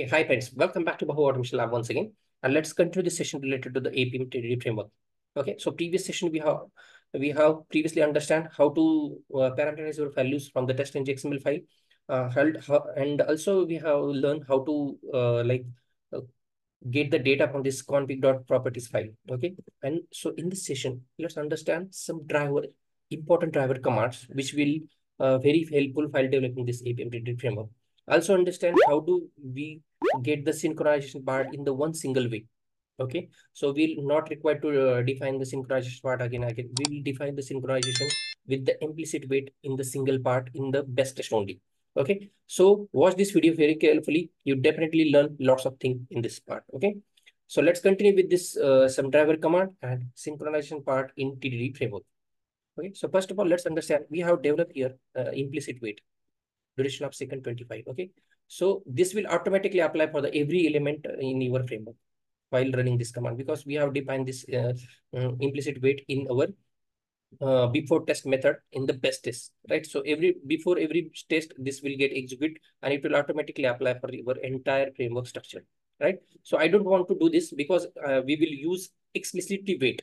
Hey, hi friends, welcome back to Bhau-Automation Lab once again. And let's continue this session related to the Appium TDD framework. Okay, so previous session we have previously understand how to parameterize your values from the TestNG XML file, and also we have learned how to uh, get the data from this config.properties file. Okay, and so in this session, let's understand some important driver commands which will very helpful while developing this Appium TDD framework. Also understand how do we get the synchronization part in the one single way. Okay, so we'll not required to define the synchronization part again. We will define the synchronization with the implicit weight in the single part in the best test only. Okay, so watch this video very carefully. You definitely learn lots of things in this part. Okay, so let's continue with this some driver command and synchronization part in TDD framework. Okay, so first of all, let's understand we have developed here implicit weight duration of second 25. Okay, so this will automatically apply for the every element in your framework while running this command, because we have defined this implicit weight in our before test method in the best test, right? So before every test, this will get executed and it will automatically apply for your entire framework structure, right? So I don't want to do this because we will use explicitly weight.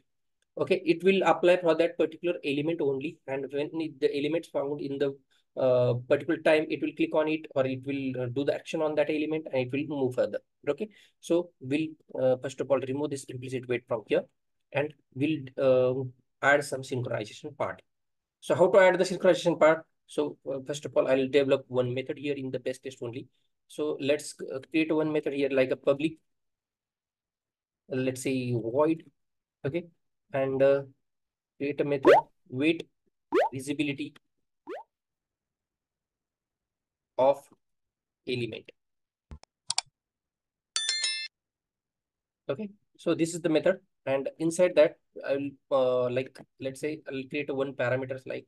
Okay, it will apply for that particular element only, and when the elements found in the particular time, it will click on it or it will do the action on that element and it will move further. Okay, so we'll first of all remove this implicit weight from here and we'll add some synchronization part. So how to add the synchronization part? So first of all, I'll develop one method here in the best test only. So let's create one method here like a public, let's say void. Okay, and create a method weight visibility of element. Okay, so this is the method, and inside that I'll let's say I'll create one parameters like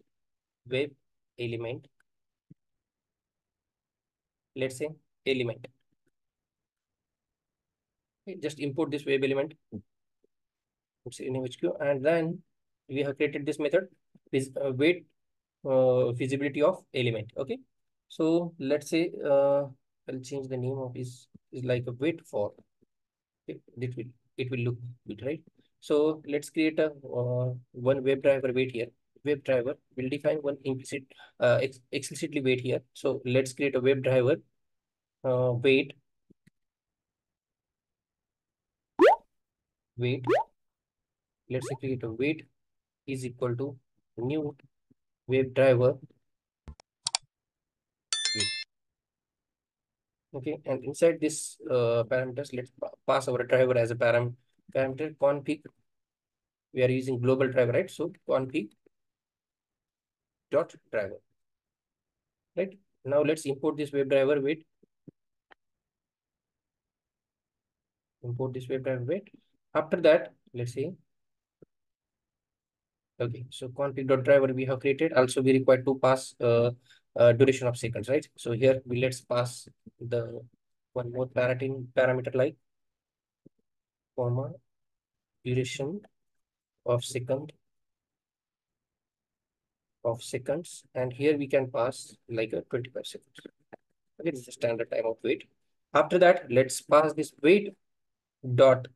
web element. Let's say element. Okay, just import this web element. It's in HQ, and then we have created this method is weight visibility of element. Okay, so let's say I'll change the name of is like a weight for. Okay, it will look good, right? So let's create a one web driver weight here. Web driver will define one implicit explicitly weight here. So let's create a web driver weight. Let's say create a weight is equal to new web driver weight. Okay, and inside this parameters, let's pass our driver as a parameter config. We are using global driver, right? So config dot driver, right? Now let's import this web driver weight. Import this web driver weight. After that, let's see. Okay, so config.driver we have created. Also, we require to pass duration of seconds, right? So here let's pass the one more parameter like comma duration of seconds, and here we can pass like a 25 seconds. Okay, this is the standard time of wait. After that, let's pass this wait dot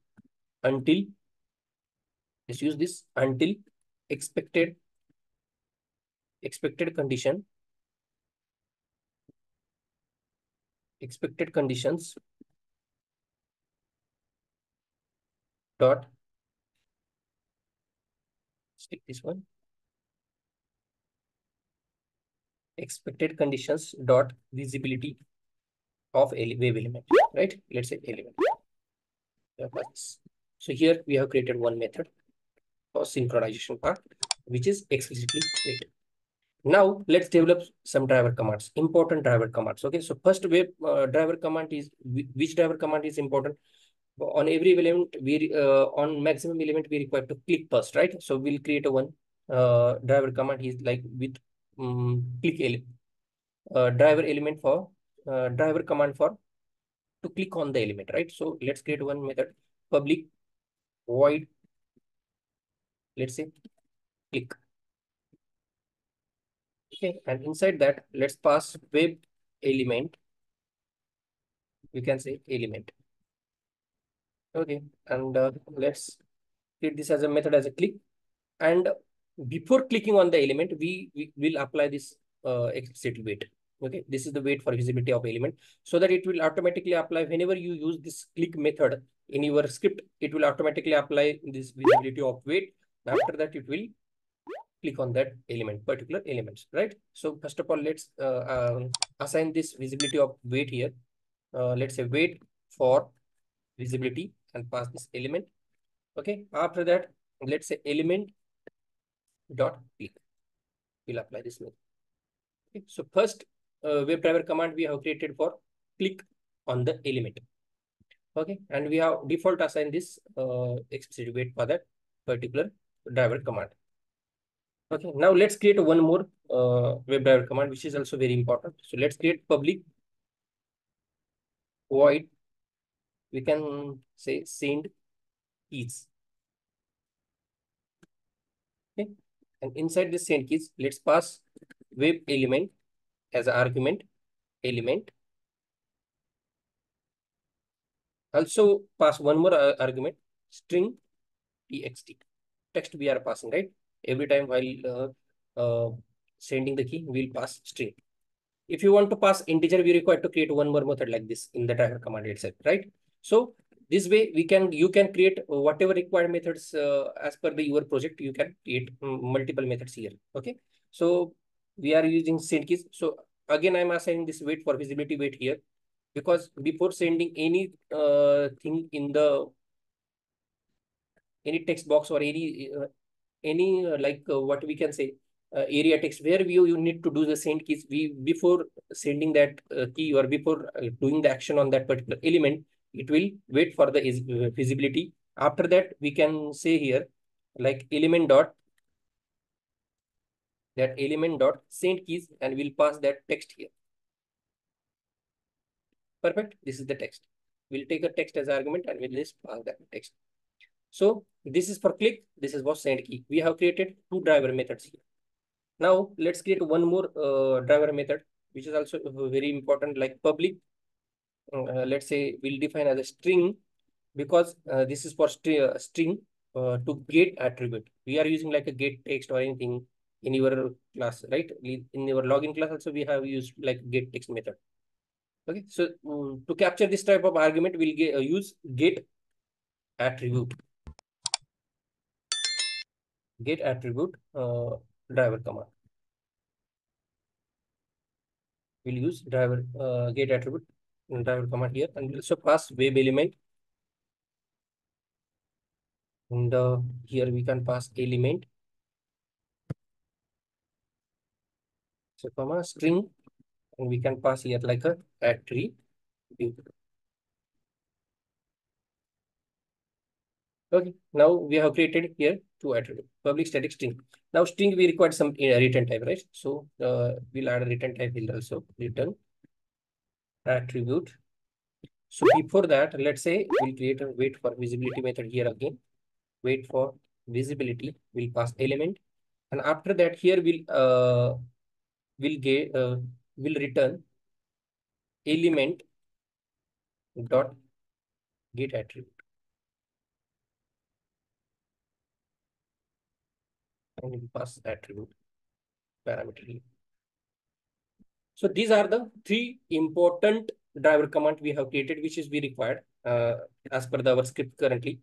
until. Let's use this until expected condition. Expected conditions dot, stick this one, expected conditions dot visibility of wave element, right? Let's say element. So here we have created one method for synchronization part, which is explicitly wait. Now let's develop some driver commands, important driver commands. Okay, so first wave driver command is, which driver command is important? On every element, on maximum element we require to click first, right? So we'll create a one driver command is like with click element, driver element for driver command for to click on the element, right? So let's create one method public void, let's say click. Okay, and inside that let's pass web element we can say element. Okay, and let's treat this as a method as a click. And before clicking on the element, we will apply this explicit wait. Okay, this is the wait for visibility of element, so that it will automatically apply whenever you use this click method in your script. It will automatically apply this visibility of wait. After that, it will click on that element, particular elements, right? So first of all, let's assign this visibility of wait here. Let's say wait for visibility and pass this element. Okay, after that, let's say element dot click. We'll apply this method. Okay, so first WebDriver command we have created for click on the element. Okay, and we have default assigned this explicit wait for that particular driver command. Okay, now let's create one more WebDriver command, which is also very important. So let's create public void. We can say send keys. Okay, and inside this send keys, let's pass web element as an argument element. Also pass one more argument, string txt. Text we are passing, right? Every time while sending the key, we'll pass string. If you want to pass integer, we require to create one more method like this in the driver command itself, right? So this way you can create whatever required methods as per your project. You can create multiple methods here. Okay. So we are using send keys. So again, I'm assigning this wait for visibility wait here, because before sending any thing in the any text box or any what we can say area text where you need to do the send keys, we before sending that key or before doing the action on that particular element, it will wait for the visibility. After that, we can say here like element dot send keys, and we'll pass that text here. Perfect. This is the text. We'll take a text as argument and we'll just pass that text. So this is for click. This is for send key. We have created two driver methods here. Now let's create one more driver method, which is also very important, like public. Let's say we'll define as a string, because this is for string to get attribute. We are using like a get text or anything in your class, right? In your login class also we have used like get text method. Okay, so to capture this type of argument, we'll use get attribute. Get attribute driver command. We'll use driver get attribute driver command here, and we'll also pass web element. And here we can pass element. So comma string, and we can pass here like a attribute. Okay, now we have created here two attributes, public static string. Now string we require some return type, right? So we'll add a return type here also, return attribute. So before that, let's say we'll create a wait for visibility method here again. Wait for visibility, we'll pass element, and after that here we'll return element dot get attribute, and we'll pass attribute parameter here. So these are the three important driver command we have created, which is we required as per our script currently.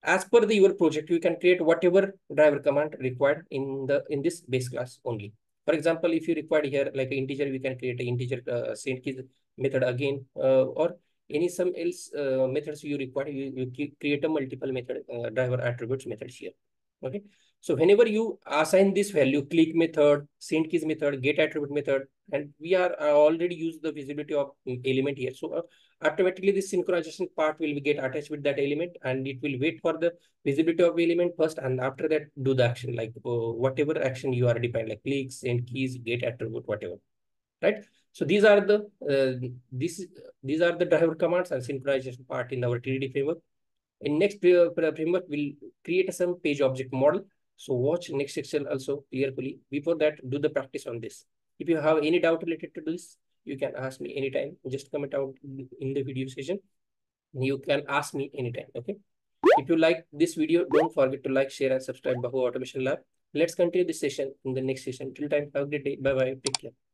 As per your project, you can create whatever driver command required in this base class only. For example, if you require here like an integer, we can create an integer send keys method again, or any some else methods you require, you create a multiple method driver attributes methods here. Okay. So whenever you assign this value, click method, send keys method, get attribute method, and we are already use the visibility of element here. So automatically this synchronization part will get attached with that element, and it will wait for the visibility of element first, and after that do the action like whatever action you are defined, like click, send keys, get attribute, whatever, right? So these are the these are the driver commands and synchronization part in our 3D framework. In next framework, we'll create some page object model. So watch next section also carefully. Before that, do the practice on this. If you have any doubt related to this, you can ask me anytime. Just comment out in the video session. You can ask me anytime. Okay. If you like this video, don't forget to like, share, and subscribe Bhau Automation Lab. Let's continue this session in the next session. Till time, have a great day. Bye bye. Take care.